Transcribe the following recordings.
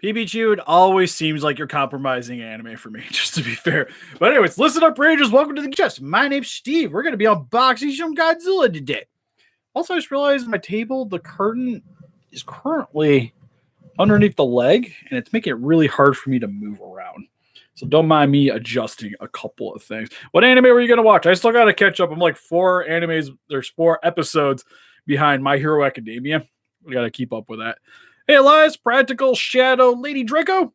PBQ, it always seems like you're compromising anime for me, just to be fair. But anyways, listen up, Rangers. Welcome to the chest. My name's Steve. We're going to be unboxing some Godzilla today. Also, I just realized my table, the curtain is currently underneath the leg, and it's making it really hard for me to move around. So don't mind me adjusting a couple of things. What anime were you going to watch? I still got to catch up. I'm like 4 episodes behind My Hero Academia. We got to keep up with that. Hey, Elias, Practical Shadow, Lady Draco.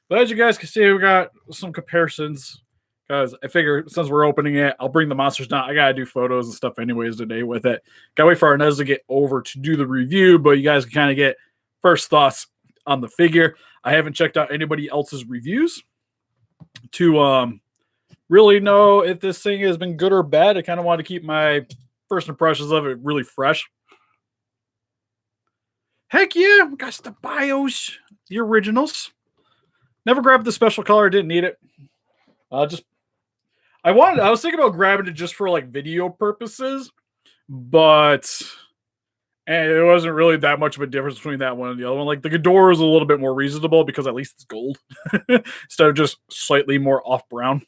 But as you guys can see, we got some comparisons. Guys, I figure since we're opening it, I'll bring the monsters down. I got to do photos and stuff anyways today with it. Got to wait for our Nez to get over to do the review, but you guys can kind of get first thoughts on the figure. I haven't checked out anybody else's reviews to really know if this thing has been good or bad. I kind of want to keep my first impressions of it really fresh. Heck yeah, we got the bios, the originals. Never grabbed the special color, didn't need it. I was thinking about grabbing it just for like video purposes, but it wasn't really that much of a difference between that one and the other one. Like the Ghidorah is a little bit more reasonable because at least it's gold instead of just slightly more off brown.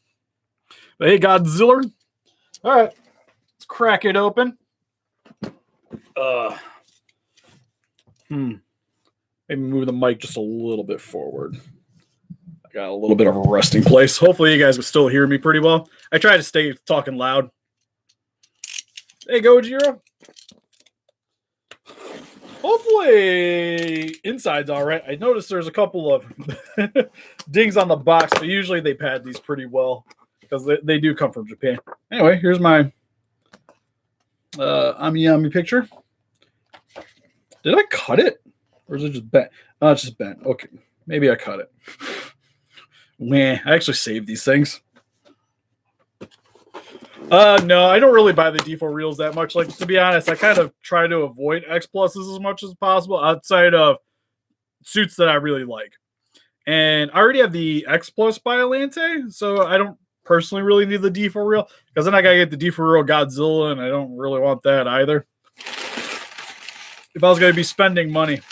But hey, Godzilla. All right, let's crack it open. Maybe move the mic just a little bit forward. I got a little bit of a resting place. Hopefully you guys can still hear me pretty well. I try to stay talking loud. Hey, Gojira. Hopefully inside's all right. I noticed there's a couple of dings on the box, but usually they pad these pretty well because they do come from Japan. Anyway, here's my Ami picture. Did I cut it? Or is it just bent? Oh, it's just bent. Okay. Maybe I cut it. Meh. I actually saved these things. No, I don't really buy the default reels that much. Like, to be honest, I kind of try to avoid X pluses as much as possible outside of suits that I really like. And I already have the X plus Biollante, so I don't personally really need the default reel because then I gotta get the default reel Godzilla, and I don't really want that either. If I was going to be spending money,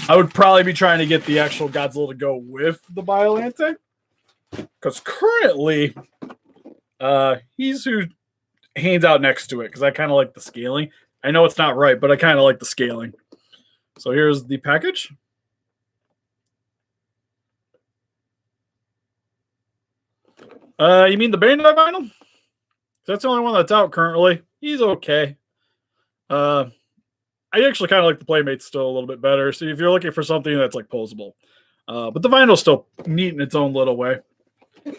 I would probably be trying to get the actual Godzilla to go with the Biollante. Because currently, he's who hangs out next to it. Because I kind of like the scaling. I know it's not right, but I kind of like the scaling. So here's the package. You mean the Bandai vinyl? That's the only one that's out currently. He's okay. I actually kind of like the Playmates still a little bit better. So if you're looking for something that's like posable, but the vinyl's still neat in its own little way. I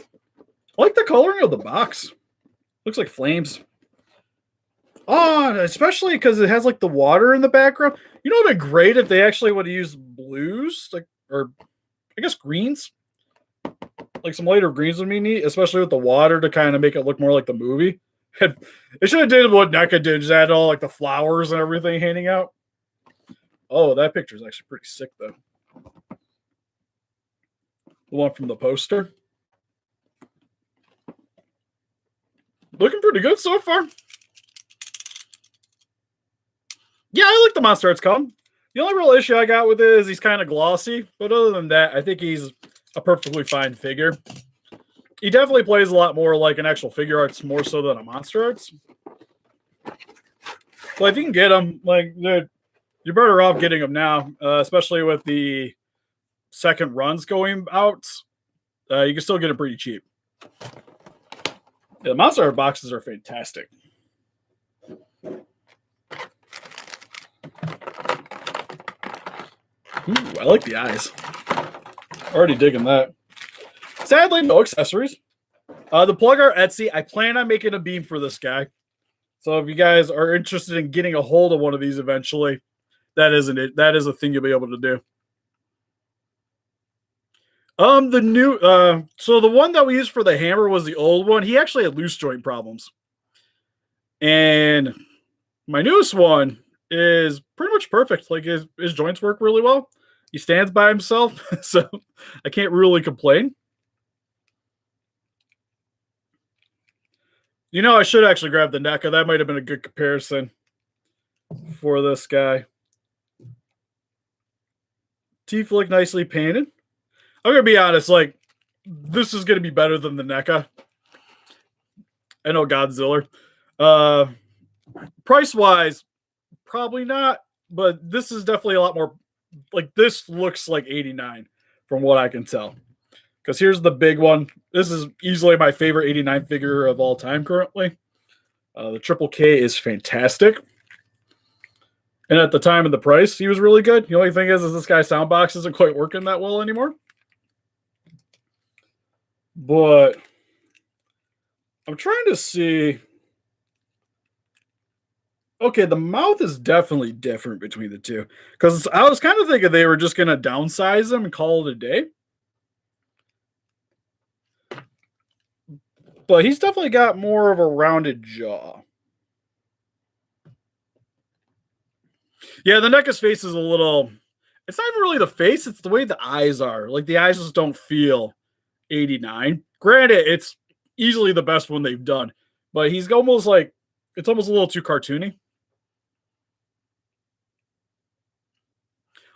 like the coloring of the box. Looks like flames. Oh, especially because it has like the water in the background. You know, it'd be great if they actually would have used blues, like, or I guess greens. Like some lighter greens would be neat, especially with the water to kind of make it look more like the movie. It should have did what NECA did, just add all like the flowers and everything handing out. Oh, that picture is actually pretty sick, though. The one from the poster. Looking pretty good so far. Yeah, I like the MonsterArts cover. The only real issue I got with it is he's kind of glossy, but other than that, I think he's a perfectly fine figure. He definitely plays a lot more like an actual figure arts, more so than a MonsterArts. But if you can get them, like, you're better off getting them now, especially with the second runs going out. You can still get them pretty cheap. Yeah, the MonsterArts boxes are fantastic. Ooh, I like the eyes. Already digging that. Sadly, no accessories. The plug art Etsy. I plan on making a beam for this guy. So if you guys are interested in getting a hold of one of these eventually, that isn't it. That is a thing you'll be able to do. The new so the one that we used for the hammer was the old one. He actually had loose joint problems. And my newest one is pretty much perfect. Like his joints work really well. He stands by himself, so I can't really complain. You know, I should actually grab the NECA. That might have been a good comparison for this guy. Teeth look nicely painted. I'm gonna be honest, like this is gonna be better than the NECA. I know Godzilla. Uh, price wise, probably not, but this is definitely a lot more. Like this looks like 89 from what I can tell. Because here's the big one. This is easily my favorite 89 figure of all time currently. The Triple K is fantastic. And at the time of the price, he was really good. The only thing is this guy's soundbox isn't quite working that well anymore. But I'm trying to see. Okay, the mouth is definitely different between the two. Because I was kind of thinking they were just going to downsize them and call it a day. But he's definitely got more of a rounded jaw. Yeah, the NECA's face is a little. It's not even really the face, it's the way the eyes are. Like the eyes just don't feel 89. Granted, it's easily the best one they've done, but he's almost like it's almost a little too cartoony.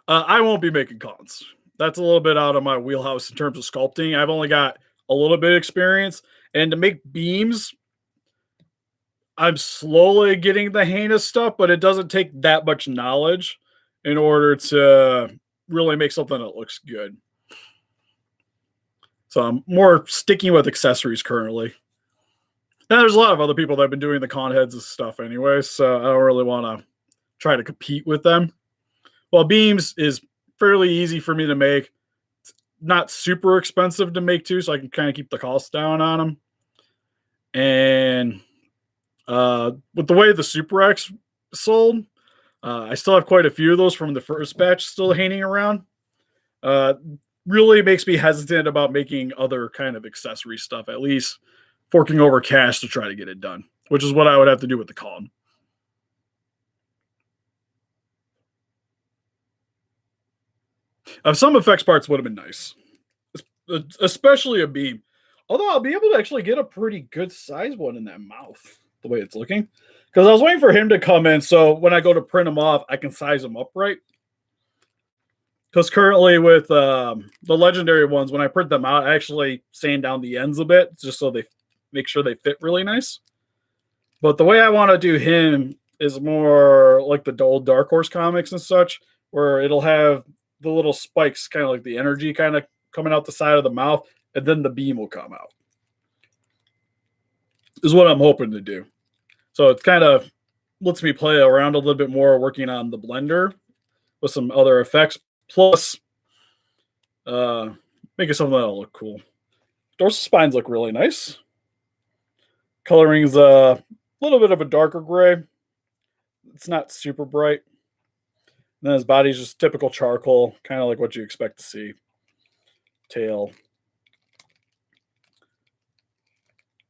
I won't be making cons. That's a little bit out of my wheelhouse in terms of sculpting. I've only got a little bit of experience, and to make beams, I'm slowly getting the hang of stuff, but it doesn't take that much knowledge in order to really make something that looks good. So I'm more sticking with accessories currently. Now there's a lot of other people that have been doing the con heads and stuff anyway, so I don't really want to try to compete with them. Well, beams is fairly easy for me to make. It's not super expensive to make too, so I can kind of keep the cost down on them. And with the way the Super X sold, I still have quite a few of those from the first batch still hanging around. Really makes me hesitant about making other kind of accessory stuff, at least forking over cash to try to get it done, which is what I would have to do with the con. Some effects parts would have been nice, especially a beam. Although I'll be able to actually get a pretty good size one in that mouth, the way it's looking. Because I was waiting for him to come in, so when I go to print him off, I can size him up right. Because currently with the legendary ones, when I print them out, I actually sand down the ends a bit just so they make sure they fit really nice. But the way I want to do him is more like the old Dark Horse comics and such, where it'll have the little spikes, kind of like the energy kind of coming out the side of the mouth, and then the beam will come out. Is what I'm hoping to do. So it kind of lets me play around a little bit more working on the blender with some other effects. Plus, making something that'll look cool. Dorsal spines look really nice. Coloring's a little bit of a darker gray. It's not super bright. And then his body's just typical charcoal, kind of like what you expect to see. Tail.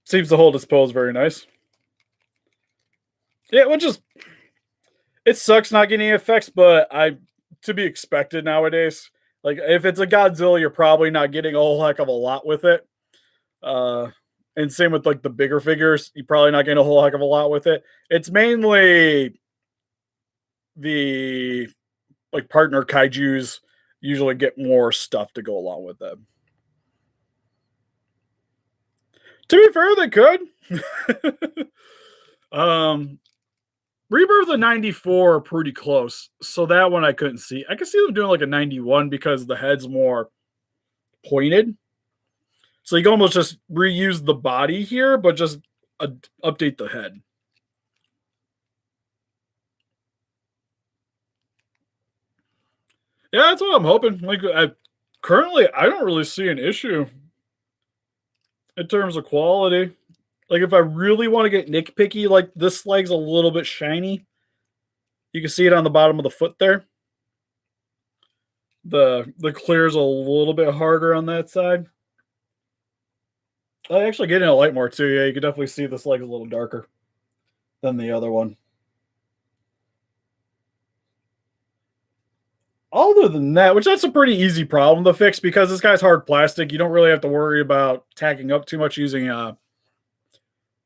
Seems to hold its pose very nice. Yeah, which is it sucks not getting effects, but to be expected nowadays. Like if it's a Godzilla, you're probably not getting a whole heck of a lot with it. And same with like the bigger figures, you're probably not getting a whole heck of a lot with it. It's mainly the like partner kaijus usually get more stuff to go along with them. To be fair, they could. Rebirth of 94 are pretty close. So that one I couldn't see. I could see them doing like a 91 because the head's more pointed. So you can almost just reuse the body here, but just update the head. Yeah, that's what I'm hoping. Like, currently, I don't really see an issue in terms of quality. Like, if I really want to get nitpicky, like this leg's a little bit shiny. You can see it on the bottom of the foot there. The clear's a little bit harder on that side. I actually get in a light more too. Yeah, you can definitely see this leg's a little darker than the other one. Other than that, which that's a pretty easy problem to fix because this guy's hard plastic. You don't really have to worry about tacking up too much using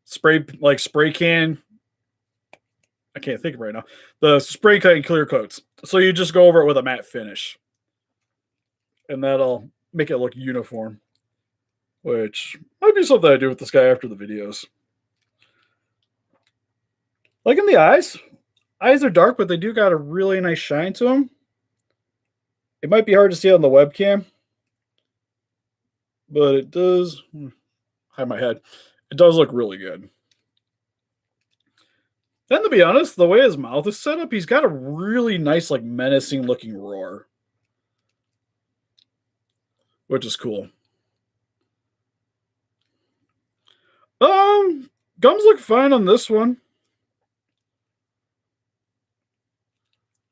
spray can. I can't think of it right now. The spray can clear coats. So you just go over it with a matte finish. and that'll make it look uniform, which might be something I do with this guy after the videos. Like in the eyes. Eyes are dark, but they do got a really nice shine to them. It might be hard to see on the webcam, but it does hide my head. It does look really good. Then to be honest, the way his mouth is set up, he's got a really nice, like menacing looking roar. Which is cool. Gums look fine on this one.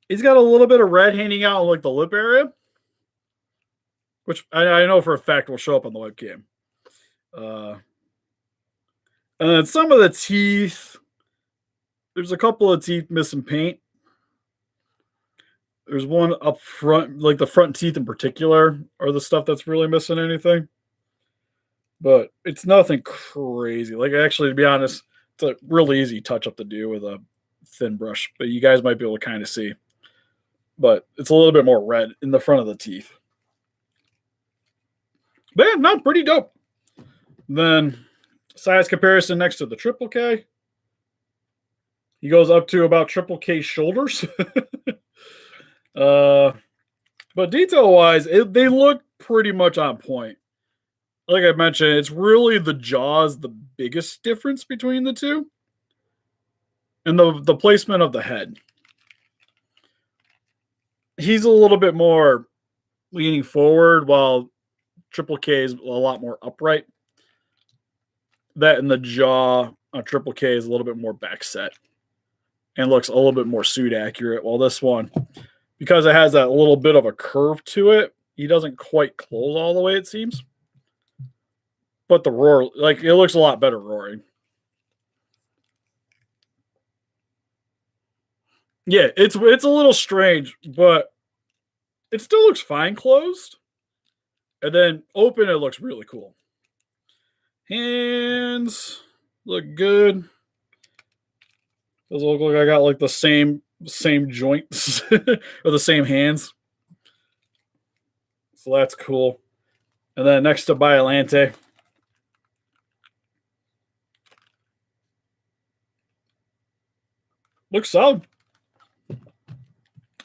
He's got a little bit of red hanging out in like the lip area, which I know for a fact will show up on the webcam. And then some of the teeth, there's a couple of teeth missing paint. There's one up front, like the front teeth in particular, are the stuff that's really missing anything. But it's nothing crazy. Like, actually, to be honest, it's a really easy touch up to do with a thin brush, but you guys might be able to kind of see. But it's a little bit more red in the front of the teeth. But yeah, no, pretty dope. Then size comparison next to the triple K. He goes up to about triple K shoulders. But detail wise, they look pretty much on point. Like I mentioned, it's really the jaws the biggest difference between the two. And the placement of the head. He's a little bit more leaning forward, while Triple K is a lot more upright. That and the jaw on Triple K is a little bit more back set and looks a little bit more suit accurate. While this one, because it has that little bit of a curve to it, he doesn't quite close all the way, it seems. But the roar, like, it looks a lot better roaring. Yeah, it's a little strange, but it still looks fine closed. And then open, it looks really cool. Hands look good. Does look like I got like the same joints or the same hands. So that's cool. And then next to Biollante. Looks solid.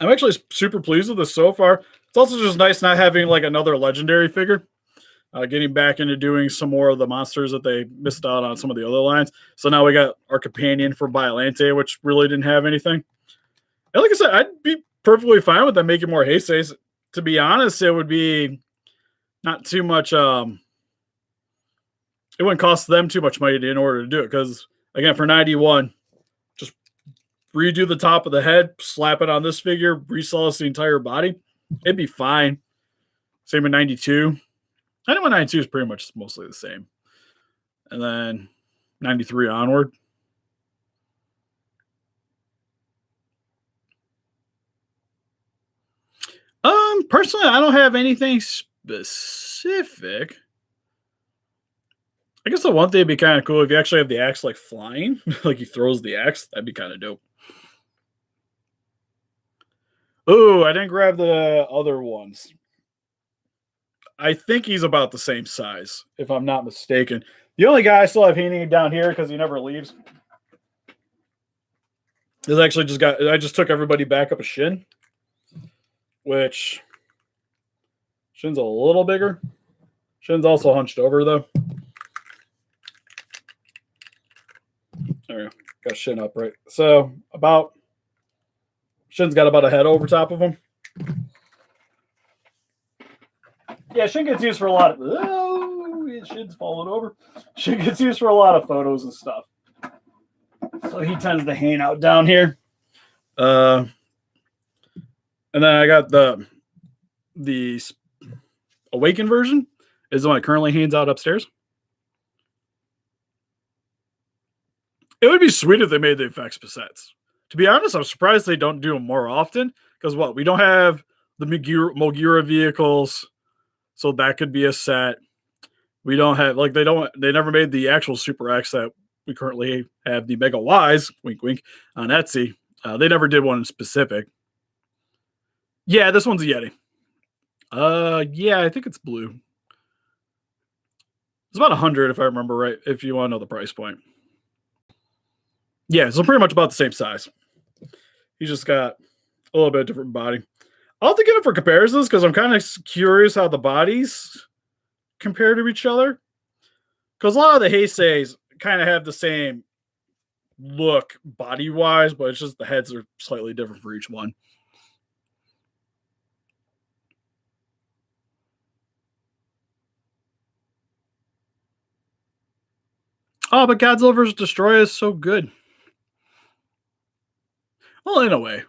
I'm actually super pleased with this so far. It's also just nice not having like another legendary figure. Getting back into doing some more of the monsters that they missed out on some of the other lines. So now we got our companion for Biollante, which really didn't have anything. And like I said, I'd be perfectly fine with them making more Heiseis. To be honest, it would be not too much. It wouldn't cost them too much money in order to do it. Because again, for 91, just redo the top of the head, slap it on this figure, resell us the entire body. It'd be fine. Same with 92. 91, 92 is pretty much mostly the same. And then 93 onward. Personally, I don't have anything specific. I guess the one thing would be kind of cool if you actually have the axe like flying, like he throws the axe. That'd be kind of dope. Oh, I didn't grab the other ones. I think he's about the same size, if I'm not mistaken. The only guy I still have hanging down here because he never leaves is actually I just took everybody back up a shin, which shin's a little bigger. Shin's also hunched over though. There we go. Got shin up right. So shin's got about a head over top of him. Yeah, Shin gets used for a lot of. Oh, Shin's falling over. Shin gets used for a lot of photos and stuff. So he tends to hang out down here. And then I got the Awakened version is the one that currently hangs out upstairs. It would be sweet if they made the effects cassettes. To be honest, I'm surprised they don't do them more often. Because we don't have the Mogira vehicles. So that could be a set. We don't have they never made the actual Super X that we currently have, the Mega Ys, wink wink, on Etsy. They never did one in specific. Yeah, this one's a Yeti. Yeah, I think it's blue. It's about 100 if I remember right, if you want to know the price point. Yeah, so pretty much about the same size. He's just got a little bit different body. I'll have to get it for comparisons because I'm kind of curious how the bodies compare to each other. Because a lot of the Heiseis kind of have the same look body wise, but it's just the heads are slightly different for each one. Oh, but Godzilla vs. Destroyer is so good. Well, in a way,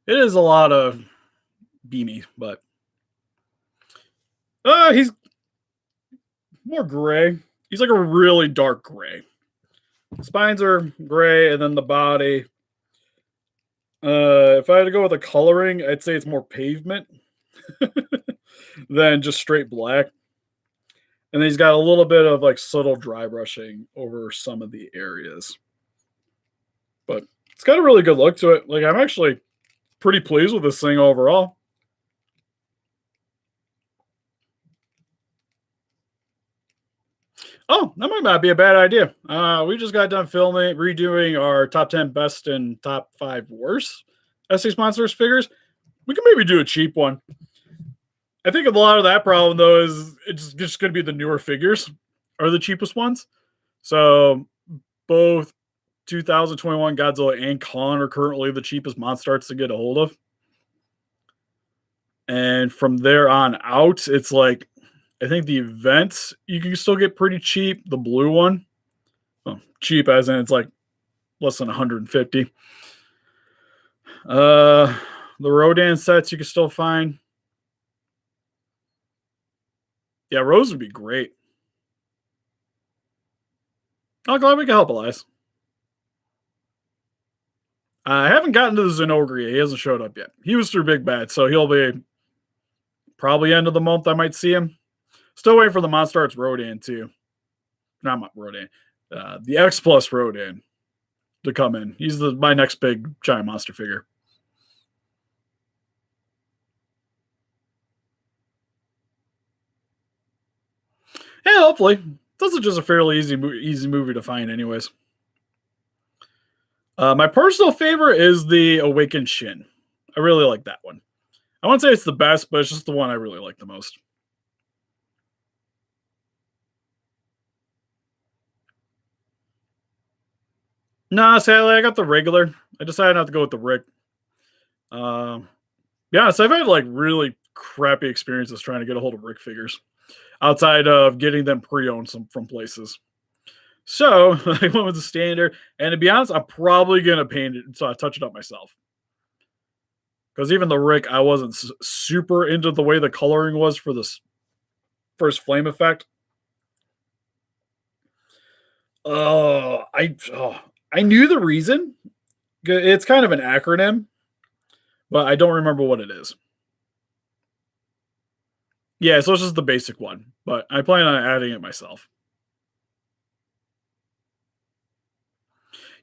it is a lot of beamy, but he's more gray. He's like a really dark gray. Spines are gray, and then the body. If I had to go with a coloring, I'd say it's more pavement than just straight black. And then he's got a little bit of like subtle dry brushing over some of the areas. But it's got a really good look to it. Like I'm actually pretty pleased with this thing overall. Oh, that might not be a bad idea. We just got done filming, redoing our top 10 best and top 5 worst SH Monsters figures. We can maybe do a cheap one. I think a lot of that problem, though, is it's just going to be the newer figures are the cheapest ones. So both 2021 Godzilla and Kong are currently the cheapest MonsterArts to get a hold of. And from there on out, it's like I think the events you can still get pretty cheap. The blue one, well, cheap as in it's like less than 150. The Rodan sets you can still find. Yeah, Rose would be great. I'm glad we can help, Elias. I haven't gotten to the Zenogre. He hasn't showed up yet. He was through Big Bad, so he'll be probably end of the month. I might see him. Still waiting for the MonsterArts Rodan too. Not Rodan. The X Plus Rodan to come in. He's my next big giant monster figure. Yeah, hopefully. This is just a fairly easy movie to find, anyways. My personal favorite is the Awakened Shin. I really like that one. I won't say it's the best, but it's just the one I really like the most. Nah, sadly, I got the regular. I decided not to go with the Rick. Yeah, so I've had like really crappy experiences trying to get a hold of Rick figures outside of getting them pre-owned from places. So I went with the standard, and to be honest, I'm probably gonna paint it, so I touch it up myself. Because even the Rick, I wasn't super into the way the coloring was for this first flame effect. I knew the reason. It's kind of an acronym, but I don't remember what it is. Yeah, so it's just the basic one, but I plan on adding it myself.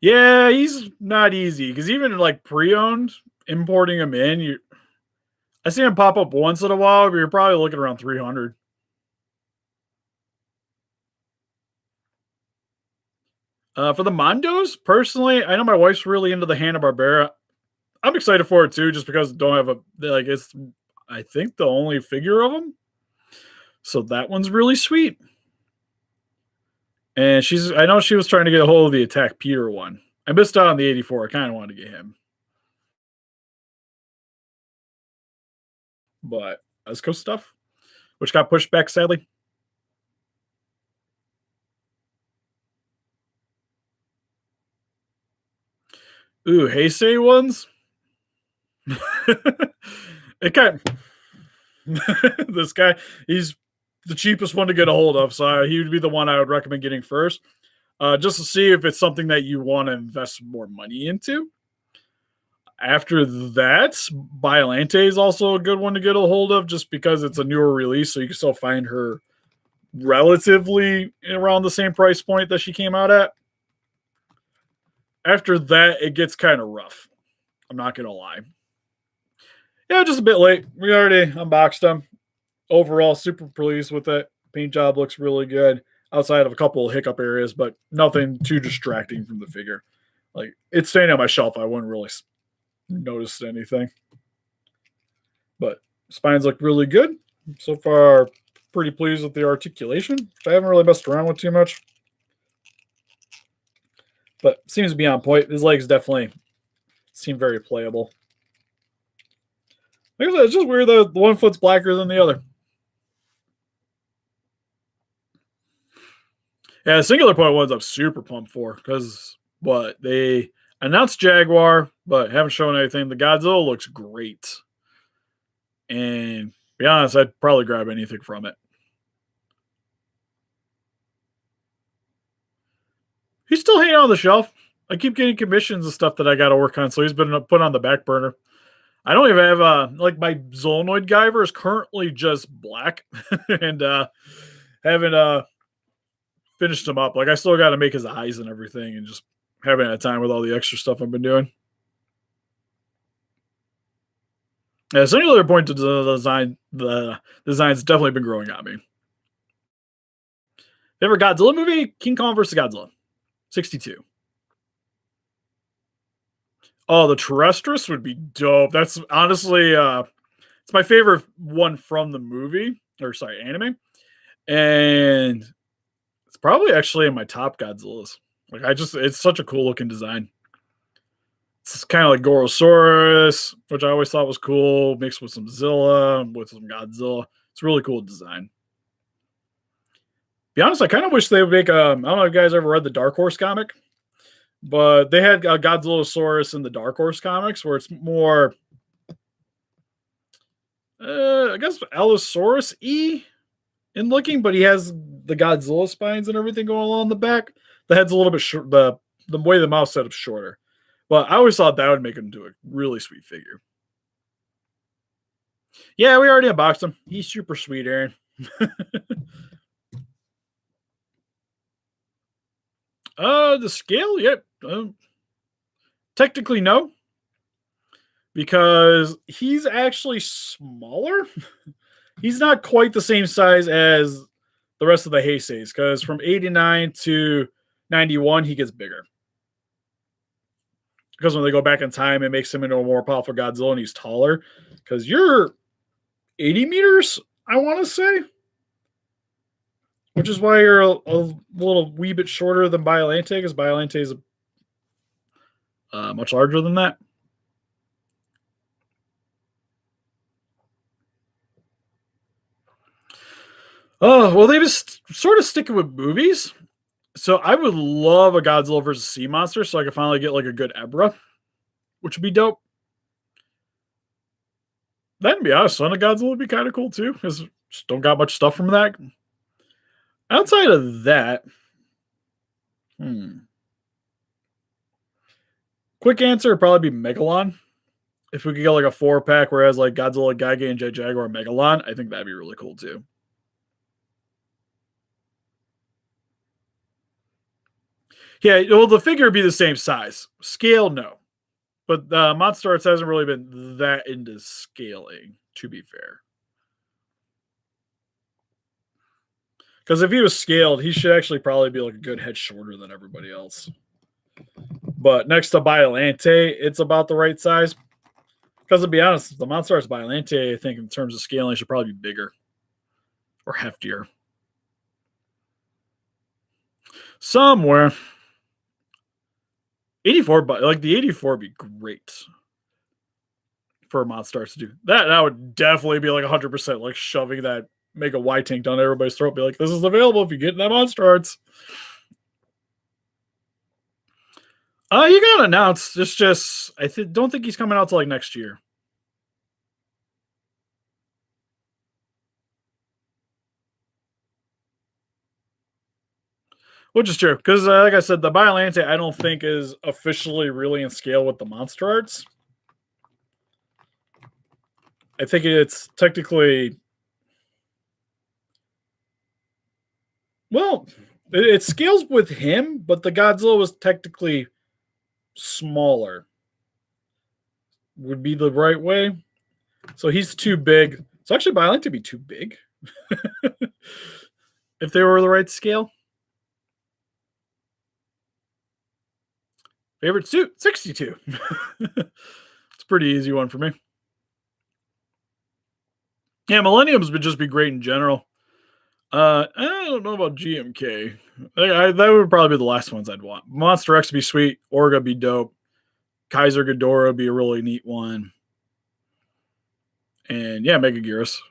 Yeah, he's not easy because even like pre-owned, importing him in, I see him pop up once in a while, but you're probably looking around 300. For the Mondos, personally, I know my wife's really into the Hanna-Barbera. I'm excited for it too, just because I don't have it's I think the only figure of them. So that one's really sweet. And I know she was trying to get a hold of the Attack Peter one. I missed out on the 84. I kind of wanted to get him. But West Coast stuff, which got pushed back sadly. Ooh, Heisei ones. It kind of, this guy, he's the cheapest one to get a hold of, so he would be the one I would recommend getting first, just to see if it's something that you want to invest more money into. After that, Biollante is also a good one to get a hold of, just because it's a newer release, so you can still find her relatively around the same price point that she came out at. After that, it gets kind of rough. I'm not gonna lie. Yeah, just a bit late. We already unboxed them. overall, super pleased with it. Paint job looks really good outside of a couple of hiccup areas, but nothing too distracting from the figure. Like it's staying on my shelf. I wouldn't really notice anything. But spines look really good. So far, pretty pleased with the articulation. I haven't really messed around with too much. But seems to be on point. His legs definitely seem very playable. Like I said, it's just weird that the one foot's blacker than the other. Yeah, the singular point ones I'm super pumped for because what they announced Jaguar, but haven't shown anything. The Godzilla looks great. And to be honest, I'd probably grab anything from it. He's still hanging on the shelf. I keep getting commissions and stuff that I got to work on, so he's been put on the back burner. I don't even have like my Zolonoid Guyver is currently just black, and haven't finished him up. Like I still got to make his eyes and everything, and just haven't had time with all the extra stuff I've been doing. Yeah, singular point to the design's definitely been growing on me. Favorite Godzilla movie? King Kong vs. Godzilla, 62. Oh, the Terrestrius would be dope. That's honestly, it's my favorite one from the movie, or sorry, anime, and it's probably actually in my top Godzillas. Like it's such a cool looking design. It's kind of like Gorosaurus, which I always thought was cool, mixed with some Zilla, with some Godzilla. It's a really cool design. Be honest, I kind of wish they would make. I don't know if you guys ever read the Dark Horse comic, but they had Godzillasaurus in the Dark Horse comics, where it's more, I guess, Allosaurus E in looking, but he has the Godzilla spines and everything going along the back. The head's a little bit short. The way the mouth set up's shorter. But I always thought that would make him into a really sweet figure. Yeah, we already unboxed him. He's super sweet, Aaron. The scale, yep. Technically, no. Because he's actually smaller. He's not quite the same size as the rest of the Heiseis. Because from 89 to 91, he gets bigger. Because when they go back in time, it makes him into a more powerful Godzilla, and he's taller. Because you're 80 meters, I want to say. Which is why you're a little wee bit shorter than Biollante, because Biollante is much larger than that. Oh, well, they just sort of sticking with movies. So I would love a Godzilla versus Sea Monster so I could finally get like a good Ebra, which would be dope. Then, to be honest, Son of Godzilla would be kind of cool too, because just don't got much stuff from that. Outside of that, quick answer would probably be Megalon. If we could get like a 4-pack where it has like Godzilla, Giga, and Jet Jaguar, Megalon, I think that'd be really cool too. Yeah, well, the figure would be the same size. Scale, no. But MonsterArts hasn't really been that into scaling, to be fair. Because if he was scaled, he should actually probably be like a good head shorter than everybody else. But next to Biollante, it's about the right size. Because to be honest, the MonsterArts Biollante, I think in terms of scaling, should probably be bigger or heftier. Somewhere. 84, but like the 84 would be great for MonsterArts to do. That would definitely be like 100% like shoving that Mega Y tank down everybody's throat. Be like, this is available if you get in that MonsterArts. He got announced. It's just don't think he's coming out till like next year. Which is true, because like I said, the Biollante I don't think is officially really in scale with the MonsterArts. I think it's technically, well, it scales with him, but the Godzilla was technically smaller. Would be the right way. So he's too big. So actually, Biollante to be too big if they were the right scale. Favorite suit, 62. It's a pretty easy one for me. Yeah, Millenniums would just be great in general. I don't know about GMK. That would probably be the last ones I'd want. Monster X would be sweet. Orga would be dope. Kaiser Ghidorah would be a really neat one. And yeah, Mega Gyros.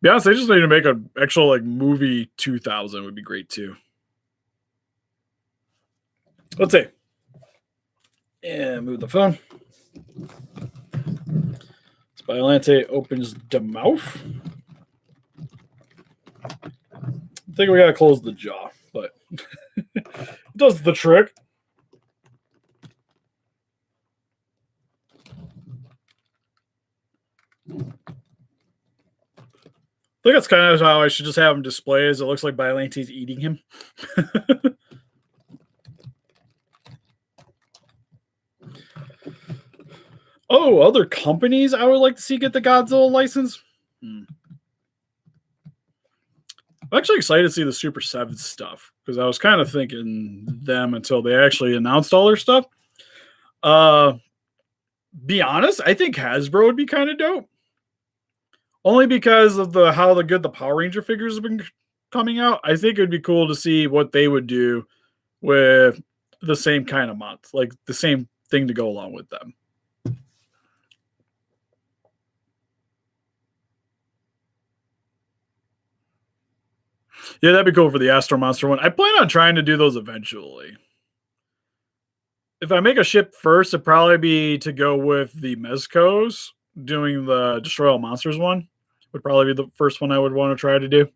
Be honest, they just need to make an actual like movie 2000 would be great too. Let's see. Yeah, move the phone. Biollante opens the mouth. I think we gotta close the jaw, but it does the trick. I think that's kind of how I should just have him display, as it looks like Biollante's eating him. Oh, other companies I would like to see get the Godzilla license. I'm actually excited to see the Super 7 stuff, because I was kind of thinking them until they actually announced all their stuff. Be honest, I think Hasbro would be kind of dope. Only because of how good the Power Ranger figures have been coming out. I think it would be cool to see what they would do with the same kind of month, like the same thing to go along with them. Yeah, that'd be cool for the Astro Monster one. I plan on trying to do those eventually. If I make a ship first, it'd probably be to go with the Mezcos. Doing the Destroy All Monsters one would probably be the first one I would want to try to do.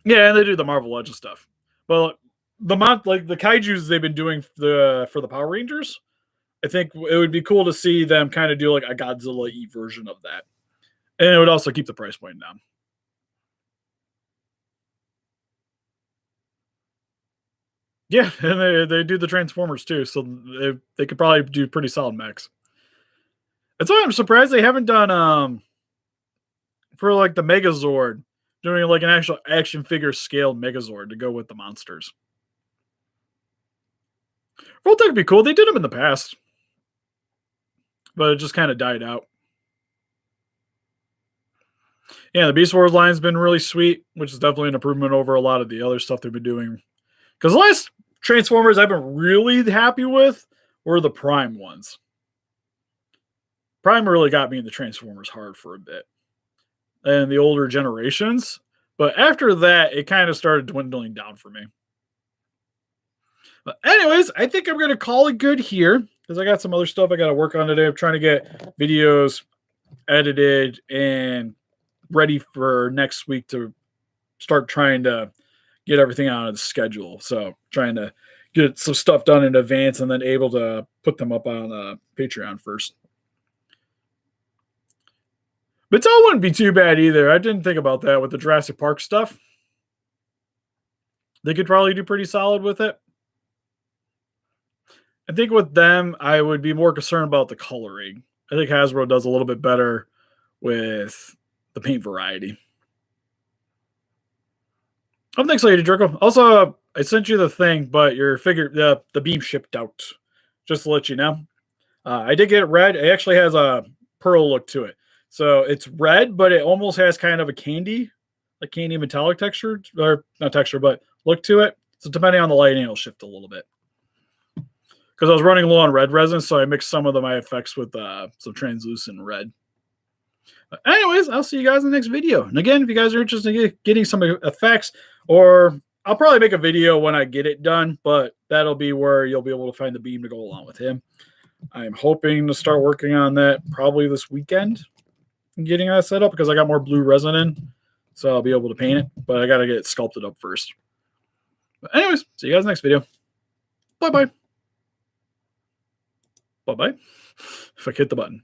Yeah, and they do the Marvel Legends stuff. But the kaijus they've been doing for the Power Rangers, I think it would be cool to see them kind of do like a Godzilla-y version of that. And it would also keep the price point down. Yeah, and they do the Transformers too, so they could probably do pretty solid mechs. That's why I'm surprised they haven't done for like the Megazord, doing like an actual action figure scaled Megazord to go with the monsters. Voltec would be cool. They did them in the past, but it just kind of died out. Yeah, the Beast Wars line's been really sweet, which is definitely an improvement over a lot of the other stuff they've been doing. Because the last Transformers I've been really happy with were the Prime ones. Prime really got me in the Transformers hard for a bit, and the older generations. But after that, it kind of started dwindling down for me. But anyways, I think I'm going to call it good here, because I got some other stuff I got to work on today. I'm trying to get videos edited and ready for next week to start trying to get everything on the schedule. So trying to get some stuff done in advance and then able to put them up on Patreon first. But that wouldn't be too bad either. I didn't think about that with the Jurassic Park stuff. They could probably do pretty solid with it. I think with them, I would be more concerned about the coloring. I think Hasbro does a little bit better with the paint variety. Oh, thanks, Lady Draco. Also, I sent you the thing, but your figure, the beam shipped out. Just to let you know. I did get it red. It actually has a pearl look to it. So it's red, but it almost has kind of a candy metallic texture, or not texture, but look to it. So depending on the lighting, it'll shift a little bit. Because I was running low on red resin, so I mixed some of my effects with some translucent red. But anyways, I'll see you guys in the next video. And again, if you guys are interested in getting some effects, or I'll probably make a video when I get it done, but that'll be where you'll be able to find the beam to go along with him. I'm hoping to start working on that probably this weekend, getting that set up, because I got more blue resin in, so I'll be able to paint it, but I got to get it sculpted up first. But anyways, see you guys next video. Bye-bye. Bye-bye. If I hit the button.